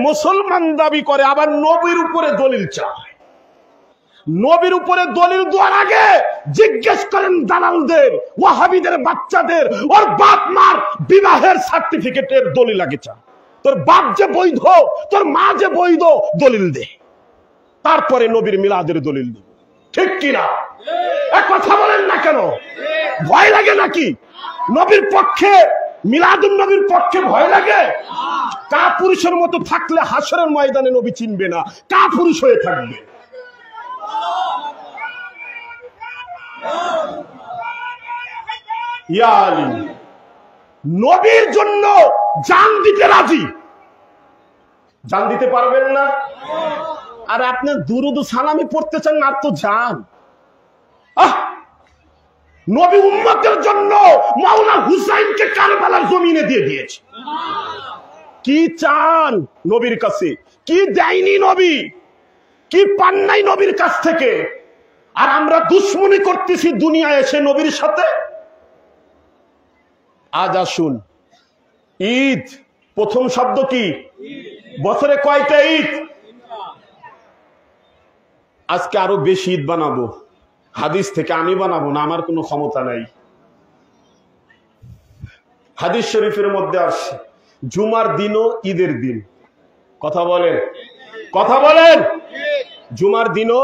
মুসলমান দাবি করে আবার নবীর উপরে দলিল চায়। নবীর উপরে দলিল দেওয়ার আগে জিজ্ঞেস করেন দালালদের, ওয়াহাবিদের বাচ্চাদের, ওর বাপ মার বিবাহের সার্টিফিকেটের দলিল আগে চা। তোর বাপ যে বৈধ, তোর মা যে বৈধ, দলিল দে, তারপরে নবীর মিলাদের দলিল দে। ঠিক কিনা? এক কথা বলেন না কেন? ভয় লাগে নাকি? নবীর পক্ষে, মিলাদুন নবীর পক্ষে ভয় লাগে? কাপুরুষের মতো থাকলে হাসরের ময়দানে নবী চিনবে না, কাপুরুষ হয়ে থাকবে। ইয়া আলী নবীর জন্য জান দিতে রাজি। জান দিতে পারবেন না? আর আপনি দুরুদ সালামি পড়তে চান আর তো জান। নবী উম্মতের জন্য মাওলানা হুসাইনকে কারবালার জমিনে দিয়ে দিয়েছে। কি চান নবীর কাছে? কি দেয়নি নবী? কি পান নাই নবীর কাছ থেকে? আর আমরা দুশ্মনী করতেছি দুনিয়ায় এসে নবীর সাথে। আজ আসুন, ঈদ প্রথম শব্দ কি? বছরে কয়টা ঈদ? আজকে আরো বেশি ঈদ বানাবো, হাদিস থেকে আমি বানাবো না, আমার কোনো ক্ষমতা নাই। হাদিস শরীফের মধ্যে আসছে জুমার দিনও ঈদের দিন। কথা বলেন, কথা বলেন। জুমার দিনও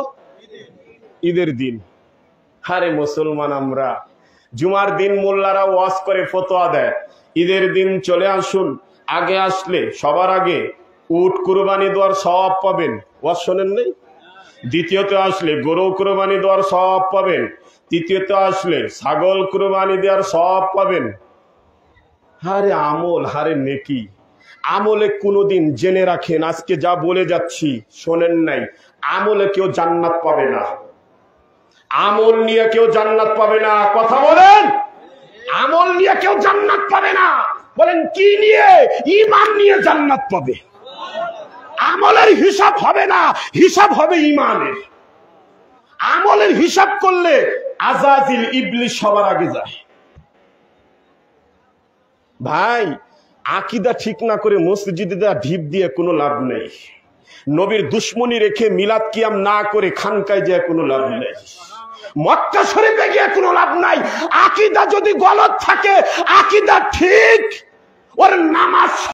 ঈদের দিন। আরে মুসলমান আমরা, জুমার দিন মোল্লারা ওয়াজ করে ফতোয়া দেয়, ঈদের দিন চলে আসুন, আগে আসলে সবার আগে উট কুরবানি দেওয়ার সওয়াব পাবেন। ওয়াজ শোনেন নাই? দ্বিতীয়ত আসলে গরু কুরবানি দেওয়ার সওয়াব পাবেন। তৃতীয়ত আসলে ছাগল কুরবানি দেওয়ার সওয়াব পাবেন। হারে আমল, হারে নেকি। আমলে কোনোদিন জেনে রাখেন, আজকে যা বলে যাচ্ছি শোনেন নাই, আমলে কেউ জান্নাত পাবে না। আমল নিয়ে কেউ জান্নাত পাবে না। কথা বলেন। আমল নিয়ে কেউ জান্নাত পাবে না। বলেন কি নিয়ে? ঈমান নিয়ে জান্নাত পাবে। আমলের হিসাব হবে না, হিসাব হবে ঈমানের। আমলের হিসাব করলে আজাজিল ইবলিস সবার আগে যায়। ভাই, আকীদা ঠিক না করে মসজিদে ঢিপ দিয়ে কোনো লাভ নেই। নবীর দুশ্মনী রেখে মিলাদ কিয়াম না করে খানকায় যায় কোনো লাভ নেই। মক্কা শরীফে গিয়ে কোনো লাভ নাই। আকীদা যদি গলত থাকে, আকীদা ঠিক, ওর নামাজ